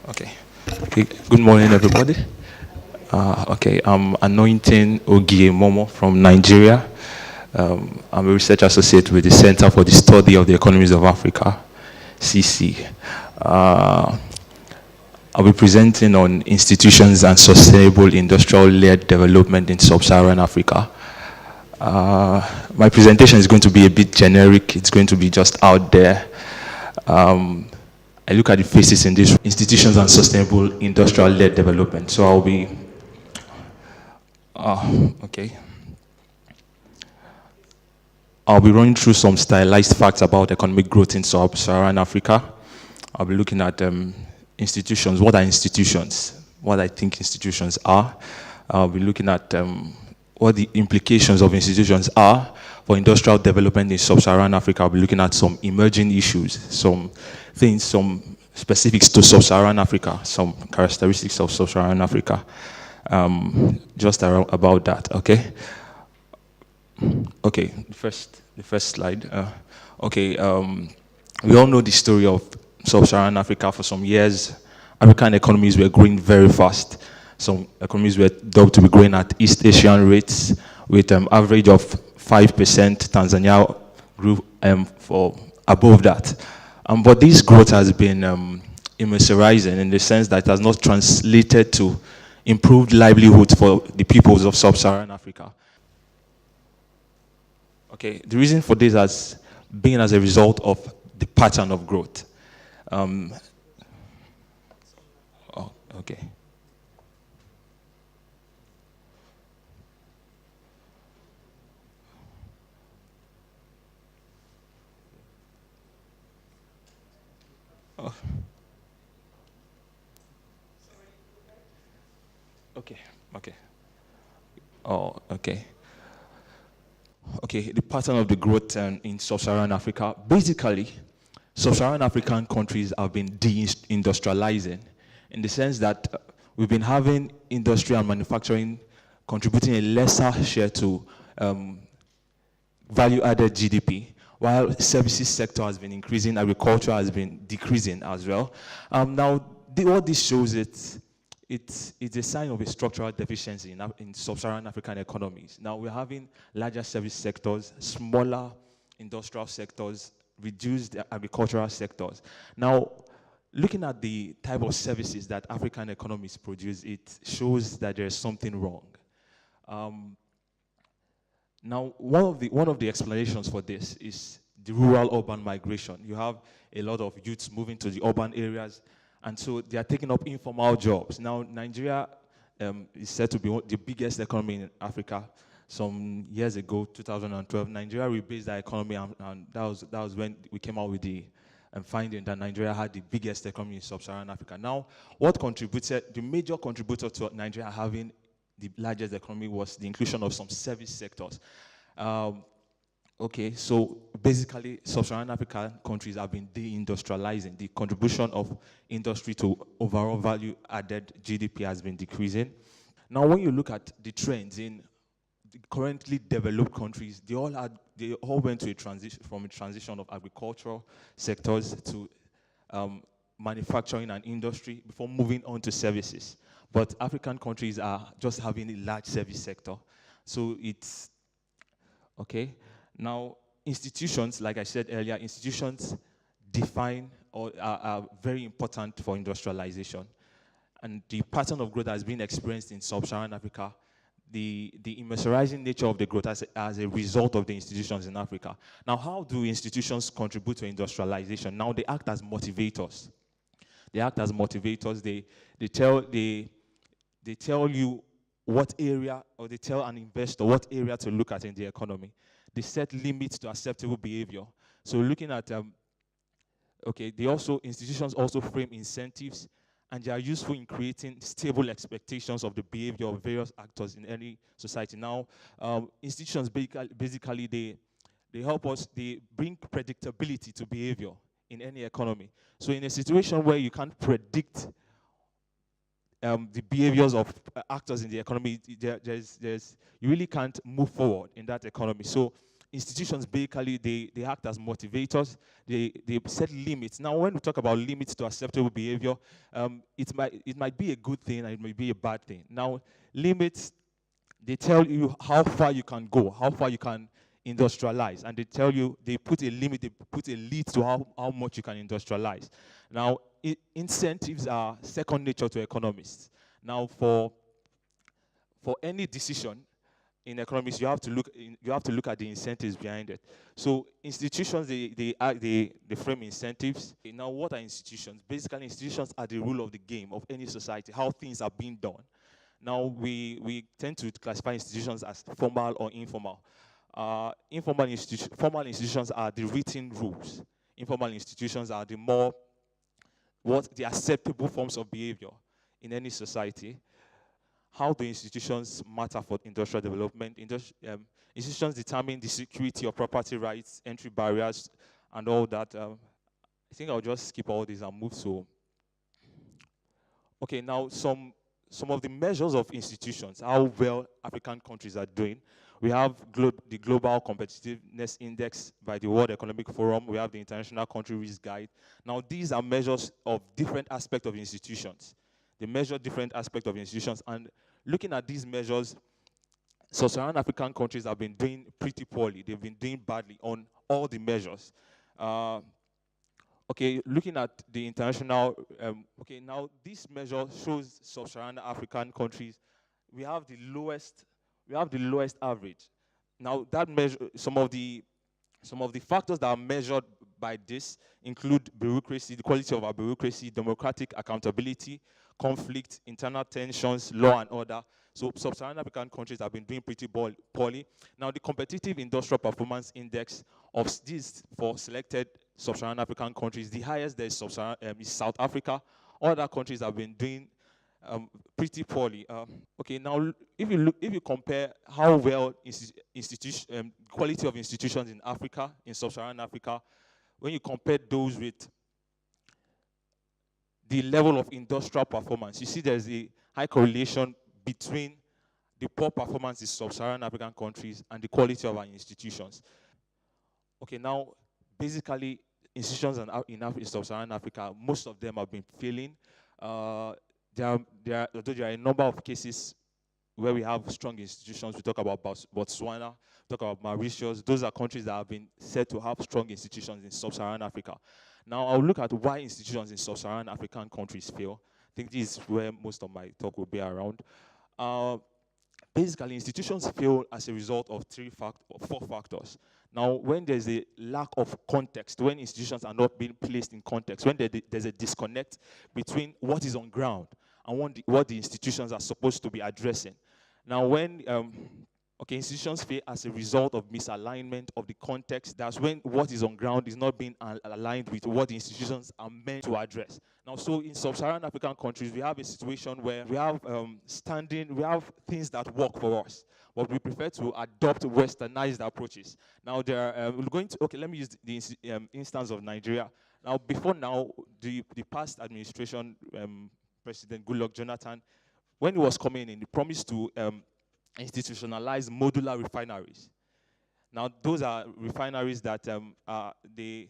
Okay. Okay. Good morning, everybody. Okay, I'm Anointing Ogie Momoh from Nigeria. I'm a research associate with the Center for the Study of the Economies of Africa, CSEA. I'll be presenting on institutions and sustainable industrial-led development in Sub-Saharan Africa. My presentation is going to be a bit generic. It's going to be just out there. I look at the faces in these institutions and sustainable industrial-led development. So I'll be, okay. I'll be running through some stylized facts about economic growth in Sub-Saharan Africa. I'll be looking at institutions. What are institutions? What I think institutions are. I'll be looking at what the implications of institutions are for industrial development in Sub-Saharan Africa. I'll be looking at some emerging issues, some things, some specifics to Sub-Saharan Africa, some characteristics of Sub-Saharan Africa. Just about that, okay? Okay, the first slide. We all know the story of Sub-Saharan Africa. For some years, African economies were growing very fast. Some economies were thought to be growing at East Asian rates with an average of 5%. Tanzania grew for above that. But this growth has been immersorizing in the sense that it has not translated to improved livelihoods for the peoples of Sub-Saharan Africa. Okay, the reason for this has been as a result of the pattern of growth. Okay. Oh. Okay. Oh, okay. Okay, the pattern of the growth in Sub-Saharan Africa. Basically, Sub-Saharan African countries have been deindustrializing in the sense that we've been having industry and manufacturing contributing a lesser share to value-added GDP, while services sector has been increasing, agriculture has been decreasing as well. Now, what this shows it's a sign of a structural deficiency in Sub-Saharan African economies. Now, we're having larger service sectors, smaller industrial sectors, reduced agricultural sectors. Now, looking at the type of services that African economies produce, it shows that there's something wrong. Now, one of the explanations for this is the rural-urban migration. You have a lot of youths moving to the urban areas, and so they are taking up informal jobs. Now, Nigeria is said to be the biggest economy in Africa. Some years ago, 2012, Nigeria rebased their economy, and that was when we came out with the finding that Nigeria had the biggest economy in Sub-Saharan Africa. Now, the major contributor to Nigeria having the largest economy was the inclusion of some service sectors. Okay, so basically, Sub-Saharan African countries have been deindustrializing. The contribution of industry to overall value-added GDP has been decreasing. Now, when you look at the trends in the currently developed countries, they all went to a transition of agricultural sectors to manufacturing and industry before moving on to services. But African countries are just having a large service sector. So it's, okay. Now, institutions, like I said earlier, institutions define or are very important for industrialization. And the pattern of growth has been experienced in Sub-Saharan Africa. The immersorizing nature of the growth as a result of the institutions in Africa. Now, how do institutions contribute to industrialization? Now, they act as motivators. They act as motivators. They tell you what area, or they tell an investor what area to look at in the economy. They set limits to acceptable behavior. So looking at, institutions also frame incentives, and they are useful in creating stable expectations of the behavior of various actors in any society. Now, institutions basically they help us, they bring predictability to behavior in any economy. So in a situation where you can't predict the behaviors of actors in the economy, you really can't move forward in that economy. So institutions basically, they act as motivators, they set limits. Now, when we talk about limits to acceptable behavior, it might be a good thing and it might be a bad thing. Now, limits, they tell you how far you can go, how far you can industrialize, and they tell you, they put a limit, they put a lead to how much you can industrialize. Now, incentives are second nature to economists. Now, for any decision in economics, you have to look at the incentives behind it. So institutions, they frame incentives. Now, what are institutions? Basically, institutions are the rule of the game of any society, how things are being done. Now, we tend to classify institutions as formal or informal. Formal institutions are the written rules. Informal institutions are the acceptable forms of behavior in any society. How do institutions matter for industrial development? Institutions determine the security of property rights, entry barriers, and all that. I think I'll just skip all these and move to. Okay, now some of the measures of institutions, how well African countries are doing. We have the Global Competitiveness Index by the World Economic Forum. We have the International Country Risk Guide. Now, these are measures of different aspects of institutions. They measure different aspects of institutions. And looking at these measures, Sub-Saharan African countries have been doing pretty poorly. They've been doing badly on all the measures. Okay, looking at the international, okay, now this measure shows Sub-Saharan African countries, we have the lowest average. Now that measure, some of the factors that are measured by this include bureaucracy, the quality of our bureaucracy, democratic accountability, conflict, internal tensions, law and order. So Sub-Saharan African countries have been doing pretty poorly. Now the Competitive Industrial Performance Index of this for selected Sub-Saharan African countries, the highest there is South Africa. Other countries have been doing pretty poorly. Okay, now if you compare how well quality of institutions in Africa, in Sub-Saharan Africa, when you compare those with the level of industrial performance, you see there's a high correlation between the poor performance in Sub-Saharan African countries and the quality of our institutions. Okay, now basically institutions in Sub-Saharan Africa, most of them have been failing. There are a number of cases where we have strong institutions. We talk about Botswana, we talk about Mauritius. Those are countries that have been said to have strong institutions in Sub-Saharan Africa. Now, I'll look at why institutions in Sub-Saharan African countries fail. I think this is where most of my talk will be around. Basically, institutions fail as a result of four factors. Now, when there's a lack of context, when institutions are not being placed in context, when there's a disconnect between what is on ground and what the institutions are supposed to be addressing. Now, when institutions fail as a result of misalignment of the context, that's when what is on ground is not being aligned with what the institutions are meant to address. Now, so in Sub-Saharan African countries, we have a situation where we have we have things that work for us, but we prefer to adopt westernized approaches. Now, let me use the instance of Nigeria. Now, before now, the past administration, President Goodluck Jonathan, when he was coming in, he promised to institutionalize modular refineries. Now, those are refineries that they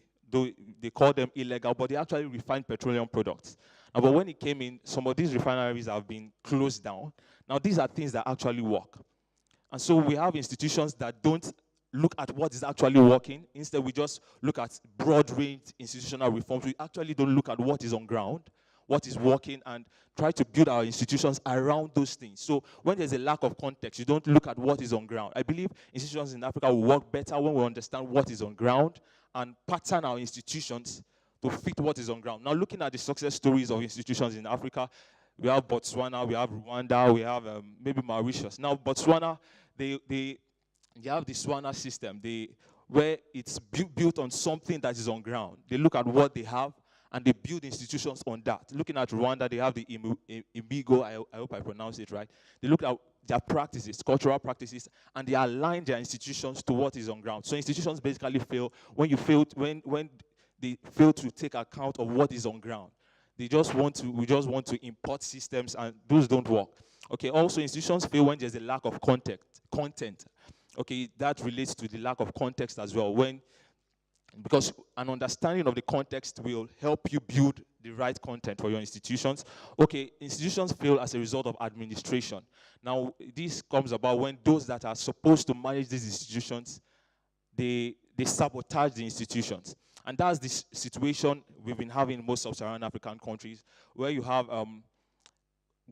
call them illegal, but they actually refine petroleum products. Now, but when he came in, some of these refineries have been closed down. Now, these are things that actually work. And so we have institutions that don't look at what is actually working. Instead, we just look at broad-range institutional reforms. We actually don't look at what is on ground, what is working, and try to build our institutions around those things. So when there's a lack of context, you don't look at what is on ground. I believe institutions in Africa will work better when we understand what is on ground and pattern our institutions to fit what is on ground. Now, looking at the success stories of institutions in Africa, we have Botswana, we have Rwanda, we have maybe Mauritius. Now, Botswana, they have the Swana system, where it's built on something that is on ground. They look at what they have, and they build institutions on that. Looking at Rwanda, they have the Imigo, I hope I pronounce it right. They look at their practices, cultural practices, and they align their institutions to what is on ground. So institutions basically fail when they fail to take account of what is on ground. We just want to import systems, and those don't work. Okay, also institutions fail when there's a lack of content. Okay, that relates to the lack of context as well. Because an understanding of the context will help you build the right content for your institutions. Okay, institutions fail as a result of administration. Now, this comes about when those that are supposed to manage these institutions, they sabotage the institutions. And that's the situation we've been having in most sub-Saharan African countries, where you have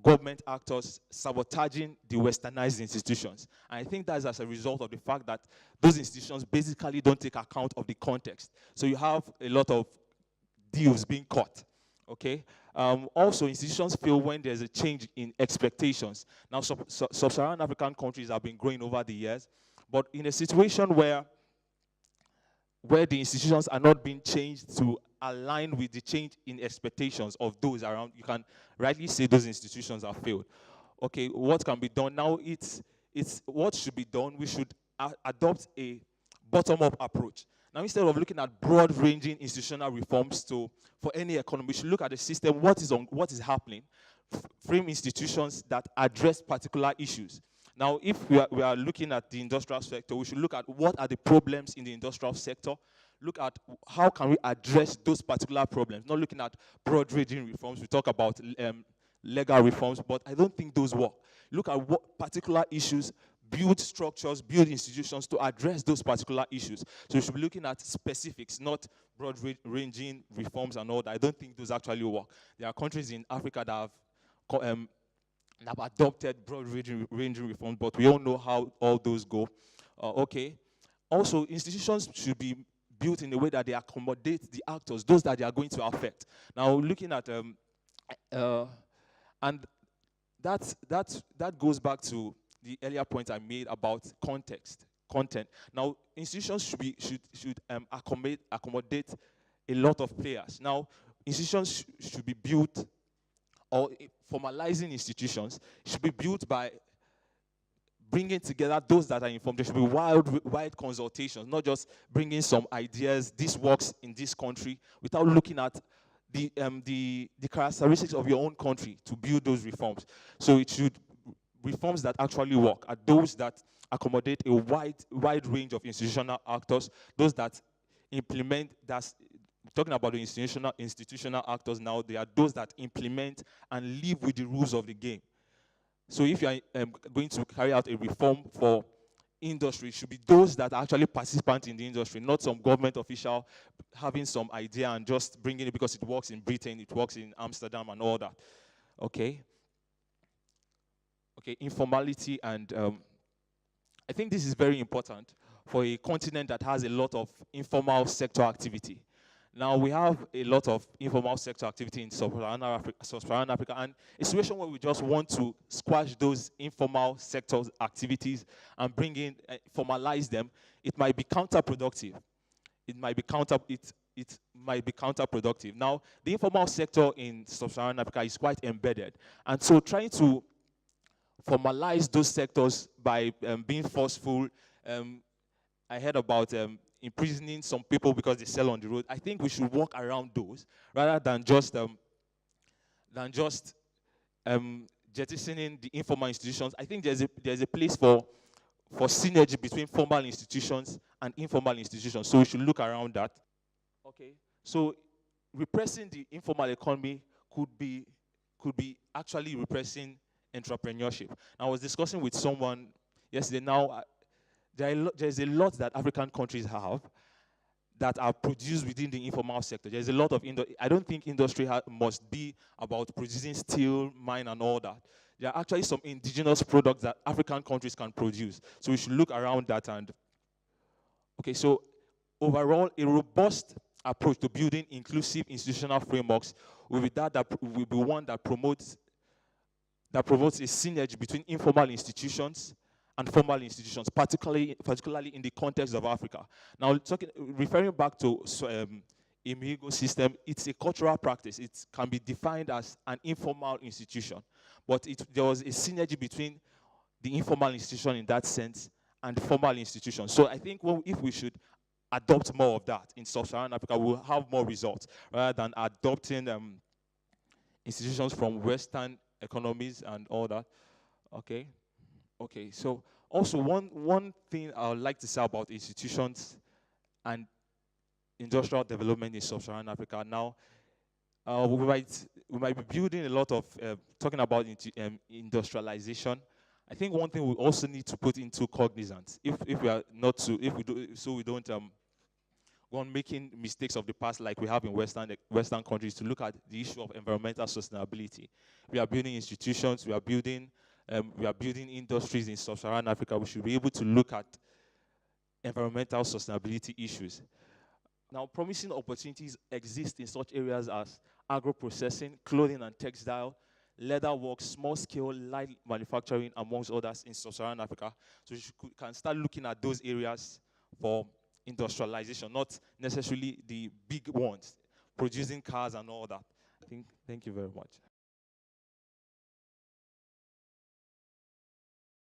government actors sabotaging the westernized institutions. And I think that's as a result of the fact that those institutions basically don't take account of the context. So you have a lot of deals being cut, okay? Also, institutions fail when there's a change in expectations. Now, sub-Saharan African countries have been growing over the years, but in a situation where the institutions are not being changed to align with the change in expectations of those around, you can rightly say those institutions have failed. Okay, what can be done? Now, it's what should be done. We should adopt a bottom-up approach. Now, instead of looking at broad-ranging institutional reforms for any economy, we should look at the system, what is happening, frame institutions that address particular issues. Now, if we are looking at the industrial sector, we should look at what are the problems in the industrial sector, look at how can we address those particular problems, not looking at broad-ranging reforms. We talk about legal reforms, but I don't think those work. Look at what particular issues, build structures, build institutions to address those particular issues. So we should be looking at specifics, not broad-ranging reforms and all that. I don't think those actually work. There are countries in Africa that have adopted broad-ranging reforms, but we all know how all those go. Okay. Also, institutions should be built in a way that they accommodate the actors, those that they are going to affect. Now, looking at, and that goes back to the earlier point I made about content. Now, institutions should accommodate a lot of players. Now, institutions should be built, or formalizing institutions should be built by bringing together those that are informed. There should be wide consultations, not just bringing some ideas, this works in this country, without looking at the characteristics of your own country to build those reforms. So it should reforms that actually work are those that accommodate a wide range of institutional actors, those that implement, that's talking about the institutional actors now, they are those that implement and live with the rules of the game. So if you are going to carry out a reform for industry, it should be those that are actually participants in the industry, not some government official having some idea and just bringing it because it works in Britain, it works in Amsterdam and all that. Okay. Okay, informality, and I think this is very important for a continent that has a lot of informal sector activity. Now, we have a lot of informal sector activity in Sub-Saharan Africa, and a situation where we just want to squash those informal sector activities and bring in, formalize them, it might be counterproductive. It might be counterproductive. Now, the informal sector in Sub-Saharan Africa is quite embedded, and so trying to formalize those sectors by being forceful, I heard about imprisoning some people because they sell on the road. I think we should work around those rather than just jettisoning the informal institutions. I think there's a place for synergy between formal institutions and informal institutions. So we should look around that. Okay. So repressing the informal economy could be actually repressing entrepreneurship. I was discussing with someone yesterday. Now, there's a lot that African countries have that are produced within the informal sector. There's a lot of I don't think industry must be about producing steel, mine, and all that. There are actually some indigenous products that African countries can produce. So we should look around that. And okay, so overall, a robust approach to building inclusive institutional frameworks will be one that promotes a synergy between informal institutions and formal institutions, particularly in the context of Africa. Now, referring back to Imigo system, it's a cultural practice. It can be defined as an informal institution, but there was a synergy between the informal institution in that sense and the formal institution. So I think if we should adopt more of that in Sub-Saharan Africa, we'll have more results rather than adopting institutions from Western economies and all that. Okay. Okay, so Also, one thing I would like to say about institutions and industrial development in Sub-Saharan Africa. Now, we might be building a lot of talking about industrialization. I think one thing we also need to put into cognizance, if we are not to, if we do, so we don't go on making mistakes of the past like we have in Western countries, to look at the issue of environmental sustainability. We are building institutions, we are building industries in Sub-Saharan Africa. We should be able to look at environmental sustainability issues. Now, promising opportunities exist in such areas as agro-processing, clothing and textile, leather work, small-scale light manufacturing, amongst others in Sub-Saharan Africa. So you can start looking at those areas for industrialization, not necessarily the big ones, producing cars and all that. Thank you very much.